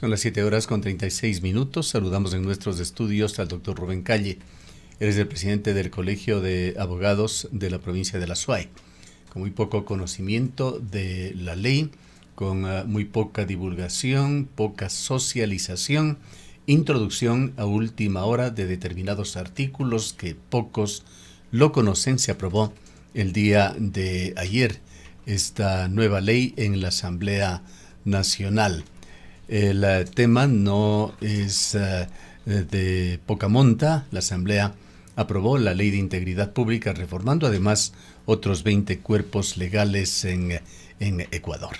Son las 7:36. Saludamos en nuestros estudios al doctor Rubén Calle. Él es el presidente del Colegio de Abogados de la provincia de La Suay. Con muy poco conocimiento de la ley, con muy poca divulgación, poca socialización, introducción a última hora de determinados artículos que pocos lo conocen, se aprobó el día de ayer esta nueva ley en la Asamblea Nacional. El tema no es de poca monta. La Asamblea aprobó la Ley de Integridad Pública, reformando además otros 20 cuerpos legales en Ecuador.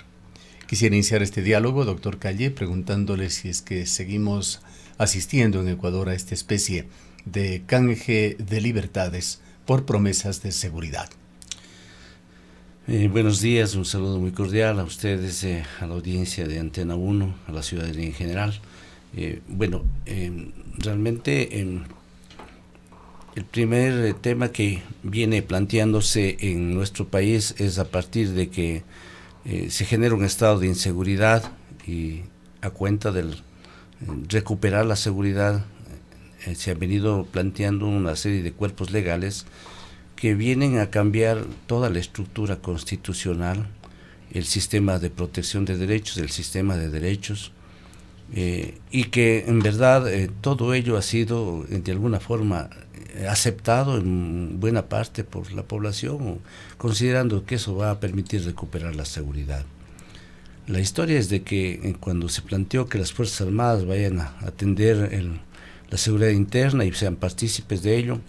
Quisiera iniciar este diálogo, doctor Calle, preguntándole si es que seguimos asistiendo en Ecuador a esta especie de canje de libertades por promesas de seguridad. Buenos días, un saludo muy cordial a ustedes, a la audiencia de Antena 1, a la ciudadanía en general. Realmente el primer tema que viene planteándose en nuestro país es a partir de que se genera un estado de inseguridad y a cuenta del recuperar la seguridad se ha venido planteando una serie de cuerpos legales que vienen a cambiar toda la estructura constitucional, el sistema de protección de derechos, el sistema de derechos, y que en verdad todo ello ha sido de alguna forma aceptado en buena parte por la población, considerando que eso va a permitir recuperar la seguridad. La historia es de que cuando se planteó que las Fuerzas Armadas vayan a atender la seguridad interna y sean partícipes de ello,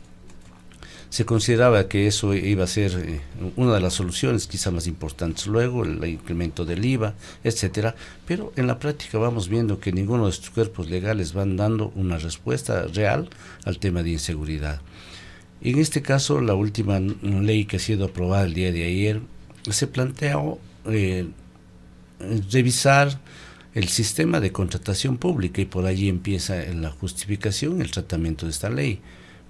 se consideraba que eso iba a ser una de las soluciones quizá más importantes. Luego el incremento del IVA, etcétera, pero en la práctica vamos viendo que ninguno de estos cuerpos legales van dando una respuesta real al tema de inseguridad. En este caso, la última ley que ha sido aprobada el día de ayer se planteó revisar el sistema de contratación pública y por allí empieza la justificación, el tratamiento de esta ley,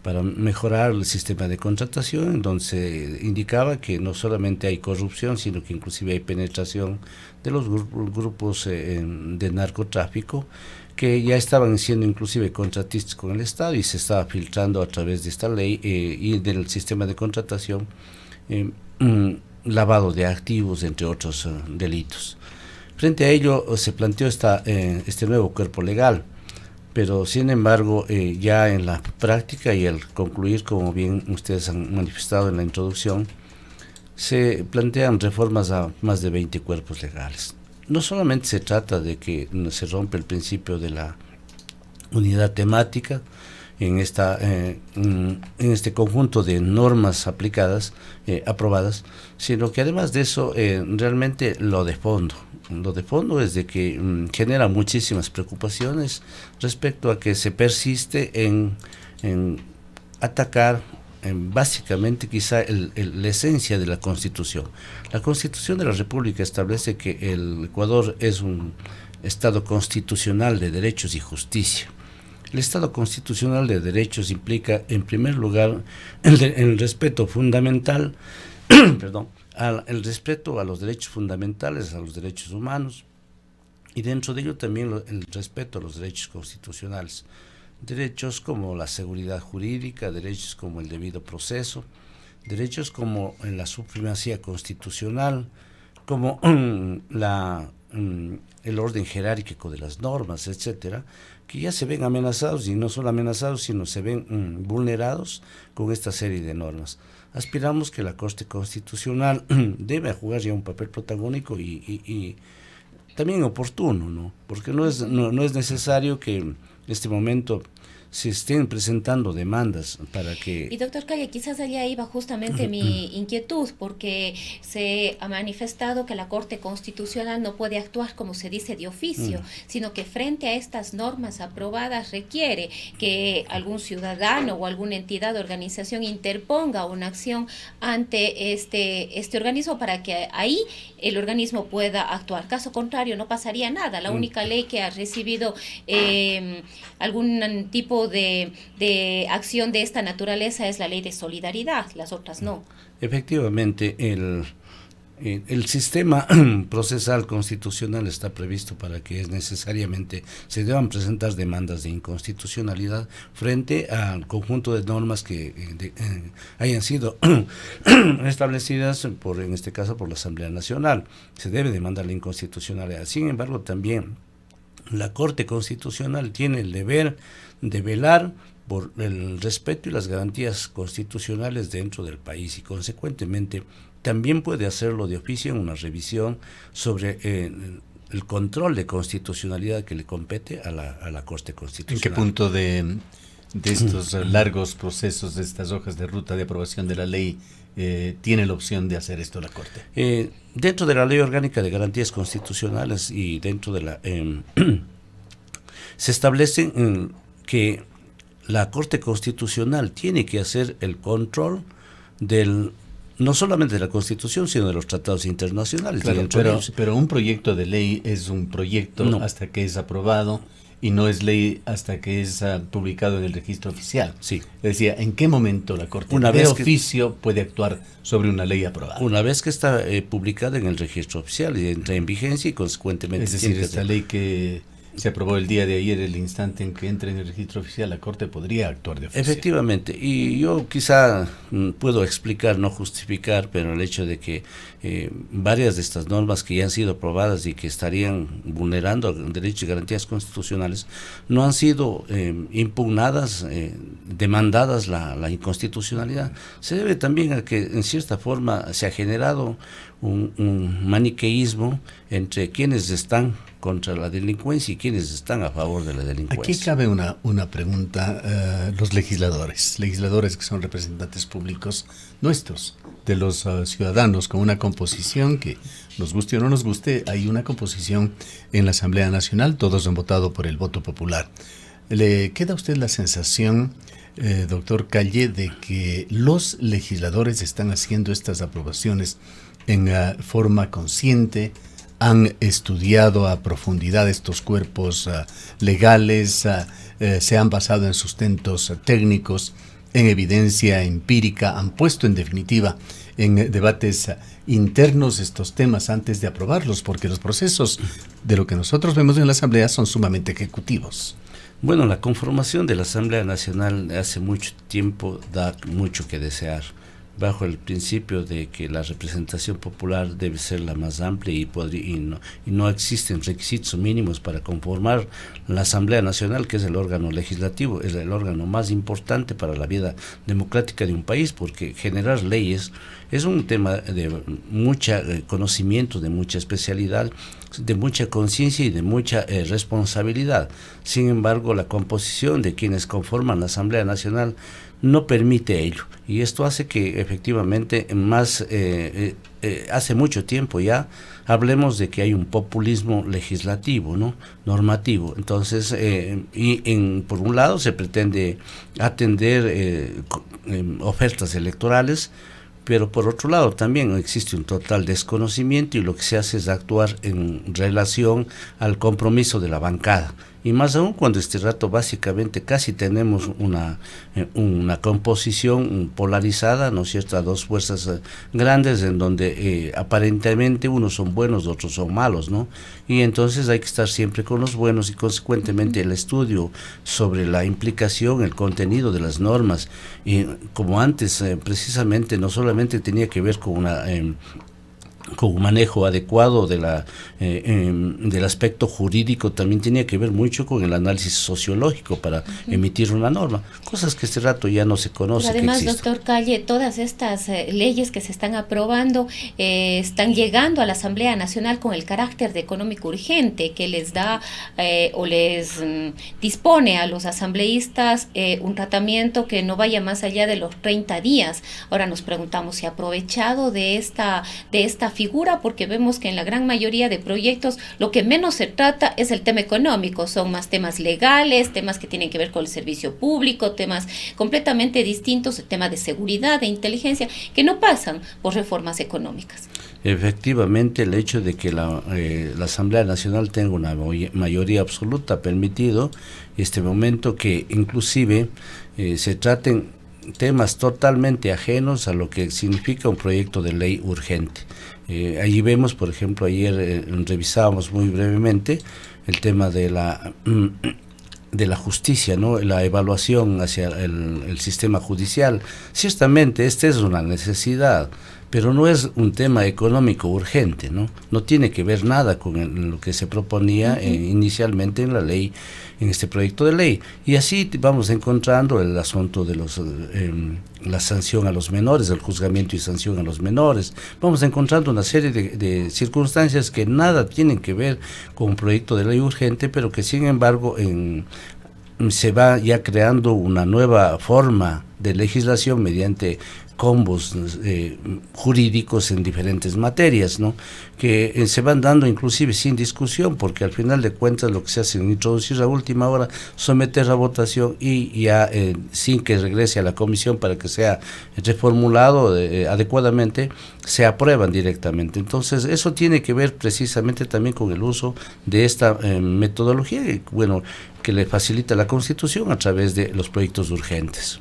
para mejorar el sistema de contratación, en donde se indicaba que no solamente hay corrupción, sino que inclusive hay penetración de los grupos de narcotráfico, que ya estaban siendo inclusive contratistas con el Estado y se estaba filtrando a través de esta ley y del sistema de contratación lavado de activos, entre otros delitos. Frente a ello se planteó este nuevo cuerpo legal, pero sin embargo ya en la práctica y al concluir, como bien ustedes han manifestado en la introducción, se plantean reformas a más de 20 cuerpos legales. No solamente se trata de que se rompe el principio de la unidad temática en este conjunto de normas aprobadas, sino que además de eso realmente lo de fondo es de que genera muchísimas preocupaciones respecto a que se persiste en atacar básicamente quizá la esencia de la Constitución. La Constitución de la República establece que el Ecuador es un Estado constitucional de derechos y justicia. El Estado constitucional de derechos implica, en primer lugar, el respeto fundamental, el respeto a los derechos fundamentales, a los derechos humanos, y dentro de ello también el respeto a los derechos constitucionales. Derechos como la seguridad jurídica, derechos como el debido proceso, derechos como la supremacía constitucional, como el orden jerárquico de las normas, etcétera, que ya se ven amenazados, y no solo amenazados, sino se ven vulnerados con esta serie de normas. Aspiramos que la Corte Constitucional debe jugar ya un papel protagónico y también oportuno, ¿no? Porque no es necesario que en este momento se estén presentando demandas para que... Y doctor Calle, quizás allá iba justamente mi inquietud, porque se ha manifestado que la Corte Constitucional no puede actuar, como se dice, de oficio, sino que frente a estas normas aprobadas requiere que algún ciudadano o alguna entidad o organización interponga una acción ante este organismo para que ahí el organismo pueda actuar. Caso contrario, no pasaría nada. La única ley que ha recibido algún tipo de acción de esta naturaleza es la ley de solidaridad, las otras no. Efectivamente, El sistema procesal constitucional está previsto para que necesariamente se deban presentar demandas de inconstitucionalidad frente al conjunto de normas que hayan sido establecidas en este caso por la Asamblea Nacional. Se debe demandar la inconstitucionalidad. Sin embargo, también la Corte Constitucional tiene el deber de velar por el respeto y las garantías constitucionales dentro del país y consecuentemente también puede hacerlo de oficio en una revisión sobre el control de constitucionalidad que le compete a la Corte Constitucional. ¿En qué punto de estos largos procesos, de estas hojas de ruta de aprobación de la ley, tiene la opción de hacer esto la Corte? Dentro de la Ley Orgánica de Garantías Constitucionales y dentro de la... se establece que la Corte Constitucional tiene que hacer el control no solamente de la Constitución, sino de los tratados internacionales. Claro, pero un proyecto de ley es un proyecto hasta que es aprobado y no es ley hasta que es publicado en el registro oficial. Sí. Decía, ¿en qué momento la Corte oficio puede actuar sobre una ley aprobada? Una vez que está publicada en el registro oficial y entra en vigencia y consecuentemente... Es decir, esta ley que se aprobó el día de ayer, el instante en que entre en el registro oficial, la Corte podría actuar de oficio. Efectivamente, y yo quizá puedo explicar, no justificar, pero el hecho de que varias de estas normas que ya han sido aprobadas y que estarían vulnerando derechos y garantías constitucionales no han sido impugnadas, demandadas la inconstitucionalidad. Se debe también a que en cierta forma se ha generado un maniqueísmo entre quienes están contra la delincuencia y quienes están a favor de la delincuencia. Aquí cabe una pregunta. Los legisladores que son representantes públicos nuestros, de los ciudadanos, con una composición que, nos guste o no nos guste, hay una composición en la Asamblea Nacional, todos han votado por el voto popular. ¿Le queda a usted la sensación, doctor Calle, de que los legisladores están haciendo estas aprobaciones en forma consciente? ¿Han estudiado a profundidad estos cuerpos legales? ¿Se han basado en sustentos técnicos, en evidencia empírica? ¿Han puesto en definitiva en debates internos estos temas antes de aprobarlos? Porque los procesos de lo que nosotros vemos en la Asamblea son sumamente ejecutivos. Bueno, la conformación de la Asamblea Nacional hace mucho tiempo da mucho que desear, bajo el principio de que la representación popular debe ser la más amplia y no existen requisitos mínimos para conformar la Asamblea Nacional, que es el órgano legislativo, es el órgano más importante para la vida democrática de un país, porque generar leyes es un tema de mucho conocimiento, de mucha especialidad, de mucha conciencia y de mucha responsabilidad. Sin embargo, la composición de quienes conforman la Asamblea Nacional no permite ello, y esto hace que efectivamente hace mucho tiempo ya hablemos de que hay un populismo legislativo, ¿no? Normativo. Entonces, por un lado se pretende atender ofertas electorales, pero por otro lado también existe un total desconocimiento y lo que se hace es actuar en relación al compromiso de la bancada. Y más aún cuando este rato básicamente casi tenemos una composición polarizada, ¿no es cierto?, a dos fuerzas grandes en donde aparentemente unos son buenos, otros son malos, ¿no? Y entonces hay que estar siempre con los buenos y consecuentemente el estudio sobre la implicación, el contenido de las normas, y como antes precisamente no solamente tenía que ver con un manejo adecuado del aspecto jurídico, también tenía que ver mucho con el análisis sociológico para emitir una norma, cosas que este rato ya no se conoce. Pero además, doctor Calle, todas estas leyes que se están aprobando están llegando a la Asamblea Nacional con el carácter de económico urgente que les da o les dispone a los asambleístas un tratamiento que no vaya más allá de los 30 días. Ahora nos preguntamos si ha aprovechado de esta figura, porque vemos que en la gran mayoría de proyectos lo que menos se trata es el tema económico, son más temas legales, temas que tienen que ver con el servicio público, temas completamente distintos, el tema de seguridad, de inteligencia, que no pasan por reformas económicas. Efectivamente, el hecho de que la Asamblea Nacional tenga una mayoría absoluta ha permitido este momento que inclusive se traten temas totalmente ajenos a lo que significa un proyecto de ley urgente. Allí vemos, por ejemplo, ayer revisábamos muy brevemente el tema de la justicia, ¿no? La evaluación hacia el sistema judicial. Ciertamente, esta es una necesidad, pero no es un tema económico urgente, ¿no? No tiene que ver nada con lo que se proponía inicialmente en la ley, en este proyecto de ley. Y así vamos encontrando el asunto de la sanción a los menores, el juzgamiento y sanción a los menores. Vamos encontrando una serie de circunstancias que nada tienen que ver con un proyecto de ley urgente, pero que sin embargo se va ya creando una nueva forma de legislación mediante combos jurídicos en diferentes materias, ¿no? Que se van dando inclusive sin discusión, porque al final de cuentas lo que se hace es introducir a última hora, someter a votación y ya sin que regrese a la comisión para que sea reformulado adecuadamente, se aprueban directamente. Entonces eso tiene que ver precisamente también con el uso de esta metodología, bueno, que le facilita la Constitución a través de los proyectos urgentes.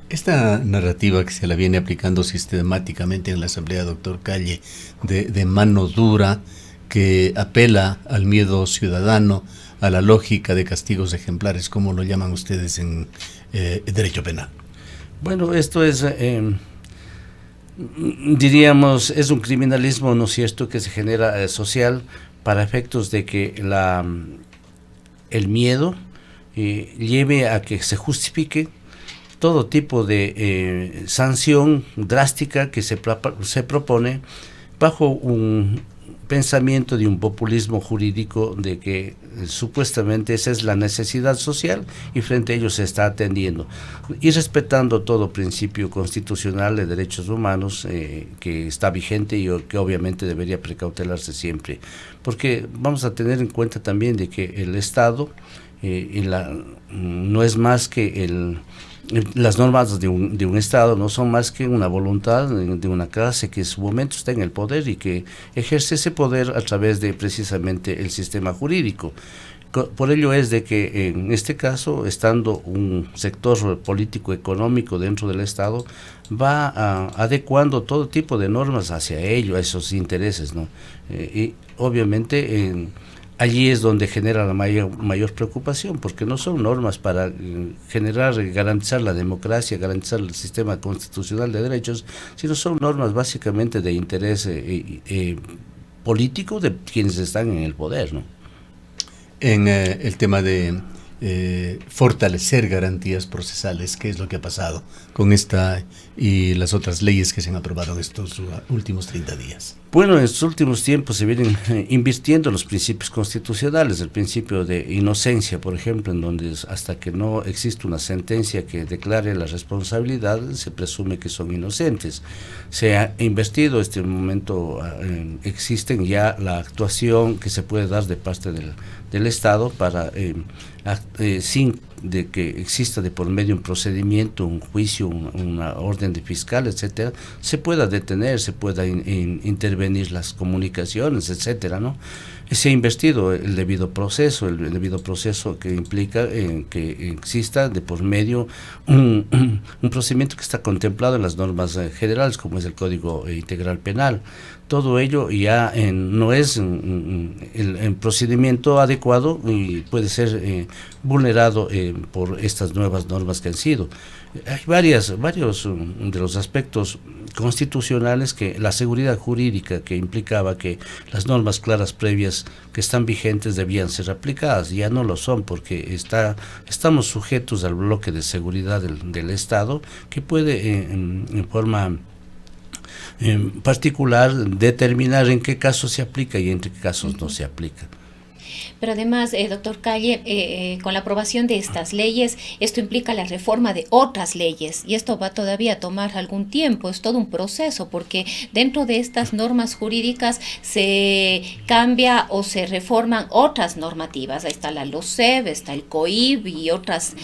Esta narrativa que se la viene aplicando sistemáticamente en la Asamblea, doctor Calle, de mano dura, que apela al miedo ciudadano, a la lógica de castigos ejemplares, ¿cómo lo llaman ustedes en derecho penal? Bueno, esto es, diríamos, es un criminalismo, ¿no es cierto?, que se genera social para efectos de que el miedo lleve a que se justifique todo tipo de sanción drástica que se propone bajo un pensamiento de un populismo jurídico de que supuestamente esa es la necesidad social y frente a ello se está atendiendo y respetando todo principio constitucional de derechos humanos que está vigente y que obviamente debería precautelarse siempre, porque vamos a tener en cuenta también de que el Estado no es más que las normas de un Estado no son más que una voluntad de una clase que en su momento está en el poder y que ejerce ese poder a través de precisamente el sistema jurídico. Por ello es de que en este caso, estando un sector político económico dentro del Estado, va adecuando todo tipo de normas hacia ello, a esos intereses, ¿no? Y obviamente allí es donde genera la mayor preocupación, porque no son normas para garantizar la democracia, garantizar el sistema constitucional de derechos, sino son normas básicamente de interés político de quienes están en el poder, ¿no? En el tema de fortalecer garantías procesales, ¿qué es lo que ha pasado con esta y las otras leyes que se han aprobado en estos últimos 30 días? Bueno, en estos últimos tiempos se vienen invirtiendo los principios constitucionales, el principio de inocencia, por ejemplo, en donde hasta que no existe una sentencia que declare la responsabilidad, se presume que son inocentes. Se ha invertido, este momento existen ya la actuación que se puede dar de parte del Estado para, sin de que exista de por medio un procedimiento, un juicio, una orden de fiscal, etcétera, se pueda detener, se pueda intervenir las comunicaciones, etcétera, ¿no? Se ha invertido el debido proceso que implica que exista de por medio un procedimiento que está contemplado en las normas generales, como es el Código Integral Penal. Todo ello ya no es el procedimiento adecuado y puede ser vulnerado por estas nuevas normas que han sido. Hay varios de los aspectos constitucionales que la seguridad jurídica que implicaba que las normas claras previas que están vigentes debían ser aplicadas, ya no lo son porque estamos sujetos al bloque de seguridad del Estado que puede en forma particular determinar en qué casos se aplica y en qué casos no se aplica. Pero además, doctor Calle, con la aprobación de estas leyes, esto implica la reforma de otras leyes y esto va todavía a tomar algún tiempo, es todo un proceso porque dentro de estas normas jurídicas se cambia o se reforman otras normativas, ahí está la LOCEP, está el COIP y otras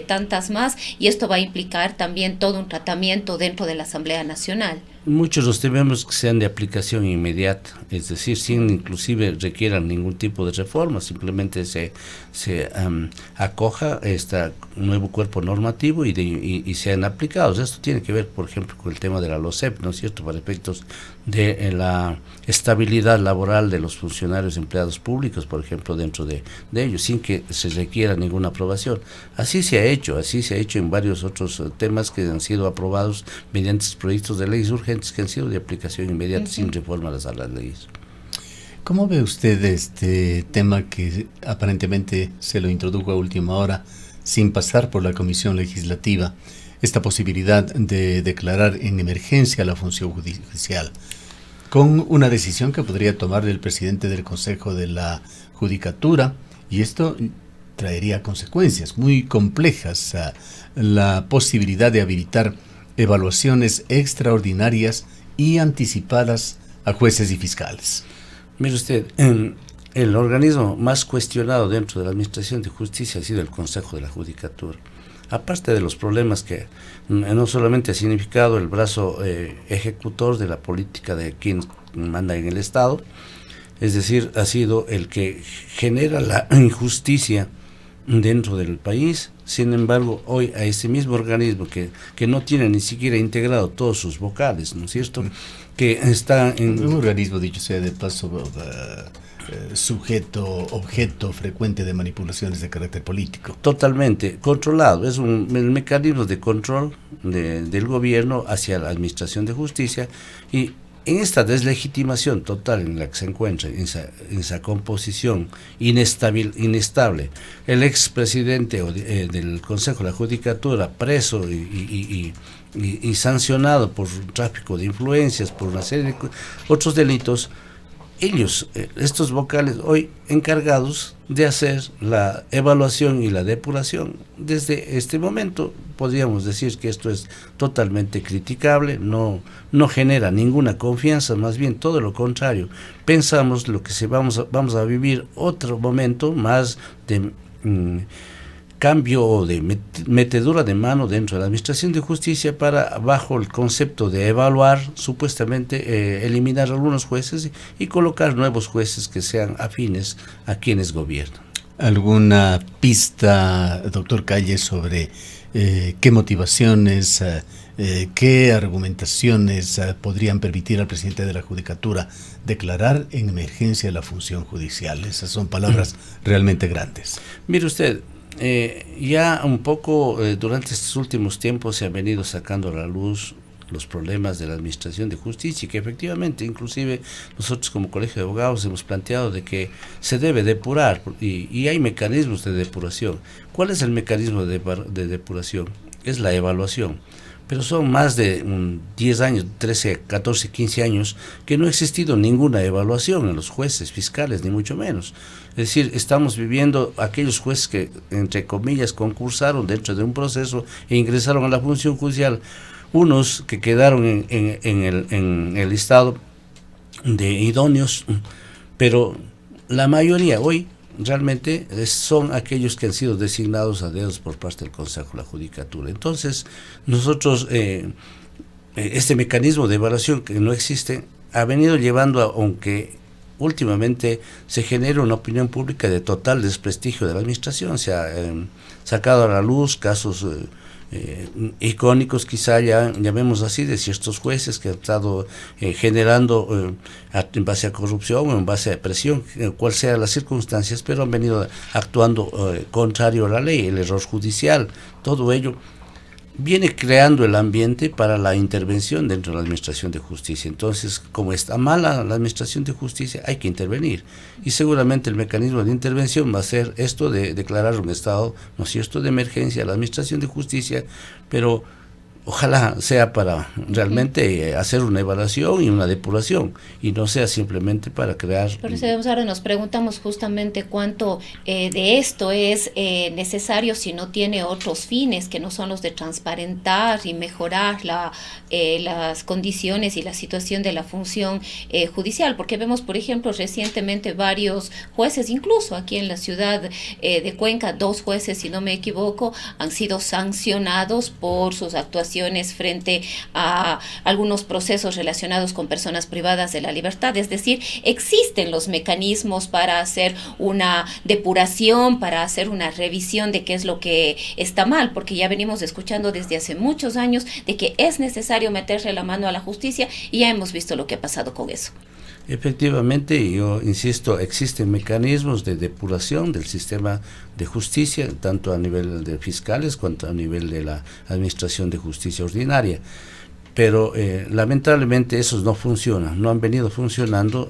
tantas más, y esto va a implicar también todo un tratamiento dentro de la Asamblea Nacional. Muchos los tememos que sean de aplicación inmediata, es decir, sin inclusive requieran ningún tipo de reforma, simplemente se acoja este nuevo cuerpo normativo y sean aplicados. Esto tiene que ver, por ejemplo, con el tema de la LOSEP, ¿no es cierto?, para efectos de la estabilidad laboral de los funcionarios empleados públicos, por ejemplo, dentro de ellos, sin que se requiera ninguna aprobación. Así se ha hecho en varios otros temas que han sido aprobados mediante proyectos de leyes urgentes que han sido de aplicación inmediata, sin reforma a las leyes. ¿Cómo ve usted este tema que aparentemente se lo introdujo a última hora sin pasar por la Comisión Legislativa, esta posibilidad de declarar en emergencia la función judicial, con una decisión que podría tomar el presidente del Consejo de la Judicatura, y esto traería consecuencias muy complejas, la posibilidad de habilitar evaluaciones extraordinarias y anticipadas a jueces y fiscales? Mire usted, el organismo más cuestionado dentro de la Administración de Justicia ha sido el Consejo de la Judicatura. Aparte de los problemas que no solamente ha significado el brazo ejecutor de la política de quien manda en el Estado, es decir, ha sido el que genera la injusticia dentro del país. Sin embargo, hoy a ese mismo organismo que no tiene ni siquiera integrado todos sus vocales, ¿no es cierto?, que está en... Un organismo, dicho sea de paso, sujeto, objeto frecuente de manipulaciones de carácter político. Totalmente controlado, es el mecanismo de control del gobierno hacia la Administración de Justicia, y en esta deslegitimación total en la que se encuentra, en esa composición inestable, el expresidente del Consejo de la Judicatura preso y sancionado por tráfico de influencias, por una serie de otros delitos, ellos, estos vocales, hoy encargados de hacer la evaluación y la depuración. Desde este momento podríamos decir que esto es totalmente criticable, no genera ninguna confianza, más bien todo lo contrario. Pensamos lo que vamos a vivir otro momento más de cambio o de metedura de mano dentro de la Administración de Justicia para, bajo el concepto de evaluar, supuestamente eliminar algunos jueces y colocar nuevos jueces que sean afines a quienes gobiernan. ¿Alguna pista, doctor Calle, sobre qué motivaciones, qué argumentaciones podrían permitir al presidente de la Judicatura declarar en emergencia la función judicial? Esas son palabras realmente grandes. Mire usted, ya un poco durante estos últimos tiempos se han venido sacando a la luz los problemas de la Administración de Justicia, y que efectivamente, inclusive nosotros como Colegio de Abogados hemos planteado de que se debe depurar, y hay mecanismos de depuración. ¿Cuál es el mecanismo de depuración? Es la evaluación. Pero son más de 10 años, 13, 14, 15 años que no ha existido ninguna evaluación en los jueces fiscales, ni mucho menos. Es decir, estamos viviendo aquellos jueces que, entre comillas, concursaron dentro de un proceso e ingresaron a la función judicial, unos que quedaron en el listado de idóneos, pero la mayoría hoy realmente son aquellos que han sido designados a dedos por parte del Consejo de la Judicatura. Entonces, nosotros, este mecanismo de evaluación que no existe, ha venido llevando aunque últimamente se genera una opinión pública de total desprestigio de la administración. Se ha sacado a la luz casos icónicos, quizá ya llamemos así, de ciertos jueces que han estado generando en base a corrupción o en base a presión, cual sea las circunstancias, pero han venido actuando contrario a la ley, el error judicial. Todo ello viene creando el ambiente para la intervención dentro de la Administración de Justicia. Entonces, como está mala la Administración de Justicia, hay que intervenir. Y seguramente el mecanismo de intervención va a ser esto de declarar un estado, ¿no es cierto?, de emergencia a la Administración de Justicia, pero ojalá sea para realmente hacer una evaluación y una depuración, y no sea simplemente para crear... Por eso ahora nos preguntamos justamente cuánto de esto es necesario si no tiene otros fines que no son los de transparentar y mejorar las condiciones y la situación de la función judicial, porque vemos, por ejemplo, recientemente varios jueces, incluso aquí en la ciudad de Cuenca, 2 jueces, si no me equivoco, han sido sancionados por sus actuaciones decisiones frente a algunos procesos relacionados con personas privadas de la libertad. Es decir, existen los mecanismos para hacer una depuración, para hacer una revisión de qué es lo que está mal, porque ya venimos escuchando desde hace muchos años de que es necesario meterle la mano a la justicia y ya hemos visto lo que ha pasado con eso. Efectivamente, yo insisto, existen mecanismos de depuración del sistema de justicia, tanto a nivel de fiscales cuanto a nivel de la Administración de Justicia Ordinaria. Pero lamentablemente esos no funcionan, no han venido funcionando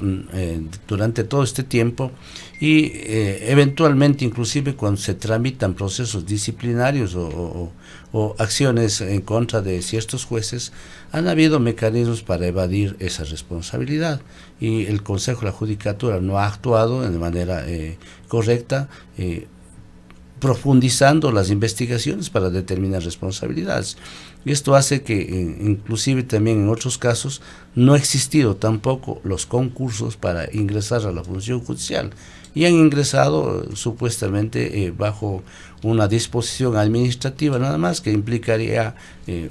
durante todo este tiempo y eventualmente, inclusive cuando se tramitan procesos disciplinarios o acciones en contra de ciertos jueces, han habido mecanismos para evadir esa responsabilidad y el Consejo de la Judicatura no ha actuado de manera correcta, profundizando las investigaciones para determinar responsabilidades. Y esto hace que inclusive también en otros casos no ha existido tampoco los concursos para ingresar a la función judicial y han ingresado supuestamente bajo una disposición administrativa nada más que implicaría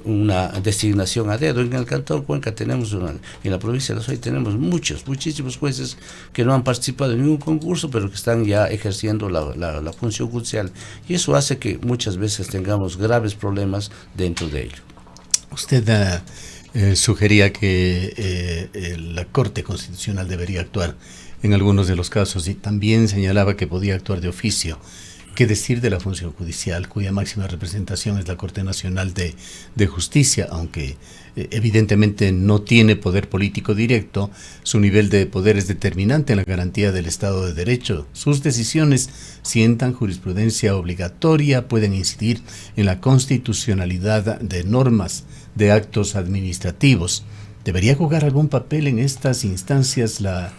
una designación a dedo. En el Cantón Cuenca tenemos en la provincia de La Suay tenemos muchísimos jueces que no han participado en ningún concurso pero que están ya ejerciendo la función judicial y eso hace que muchas veces tengamos graves problemas dentro de ello. Usted sugería que la Corte Constitucional debería actuar en algunos de los casos y también señalaba que podía actuar de oficio. ¿Qué decir de la función judicial, cuya máxima representación es la Corte Nacional de Justicia? Aunque evidentemente no tiene poder político directo, su nivel de poder es determinante en la garantía del Estado de Derecho. Sus decisiones sientan jurisprudencia obligatoria, pueden incidir en la constitucionalidad de normas, de actos administrativos. ¿Debería jugar algún papel en estas instancias la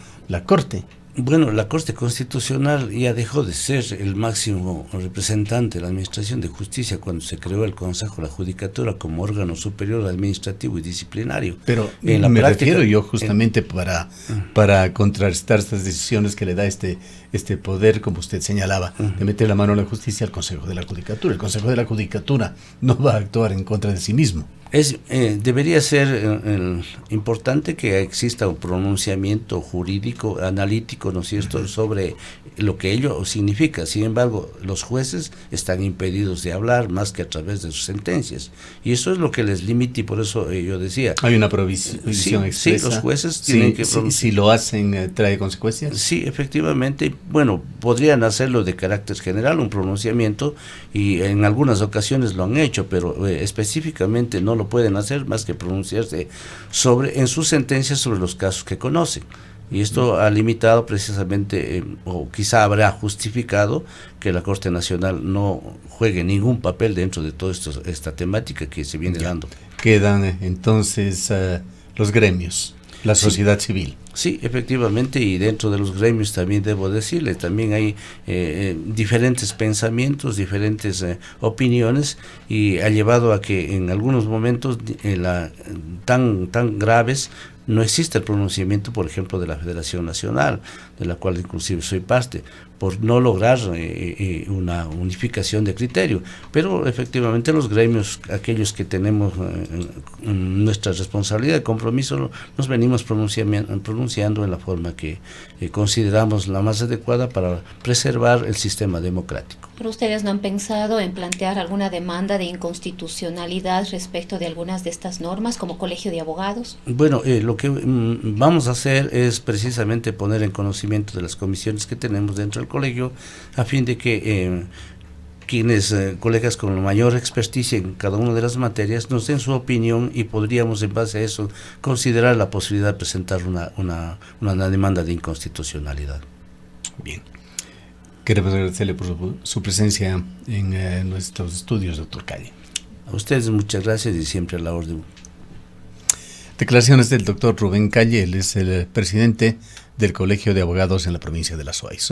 Corte? Bueno, la Corte Constitucional ya dejó de ser el máximo representante de la Administración de Justicia cuando se creó el Consejo de la Judicatura como órgano superior administrativo y disciplinario. Pero me refiero yo justamente para contrarrestar estas decisiones que le da este poder, como usted señalaba, de meter la mano a la justicia al Consejo de la Judicatura. El Consejo de la Judicatura no va a actuar en contra de sí mismo. Debería ser importante que exista un pronunciamiento jurídico, analítico, ¿no es cierto?, sobre lo que ello significa. Sin embargo, los jueces están impedidos de hablar más que a través de sus sentencias. Y eso es lo que les limita y por eso yo decía... ¿Hay una provisión expresa? Sí, los jueces tienen que... Si lo hacen, ¿trae consecuencias? Sí, efectivamente. Bueno, podrían hacerlo de carácter general, un pronunciamiento, y en algunas ocasiones lo han hecho, pero específicamente no lo pueden hacer más que pronunciarse en sus sentencias sobre los casos que conocen. Y esto ha limitado precisamente, o quizá habrá justificado, que la Corte Nacional no juegue ningún papel dentro de toda esta temática que se viene dando. Quedan entonces los gremios, la sociedad civil. Sí, efectivamente, y dentro de los gremios también debo decirle, también hay diferentes pensamientos, diferentes opiniones, y ha llevado a que en algunos momentos tan graves no existe el pronunciamiento, por ejemplo, de la Federación Nacional, de la cual inclusive soy parte, por no lograr una unificación de criterio. Pero efectivamente los gremios, aquellos que tenemos nuestra responsabilidad de compromiso, nos venimos pronunciando en la forma que consideramos la más adecuada para preservar el sistema democrático. ¿Pero ustedes no han pensado en plantear alguna demanda de inconstitucionalidad respecto de algunas de estas normas como Colegio de Abogados? Bueno, lo que vamos a hacer es precisamente poner en conocimiento de las comisiones que tenemos dentro del colegio, a fin de que colegas con mayor experticia en cada una de las materias nos den su opinión y podríamos en base a eso considerar la posibilidad de presentar una demanda de inconstitucionalidad. Bien. Queremos agradecerle por su presencia en nuestros estudios, doctor Calle. A ustedes muchas gracias y siempre a la orden. Declaraciones del doctor Rubén Calle, él es el presidente del Colegio de Abogados en la provincia de La Suay.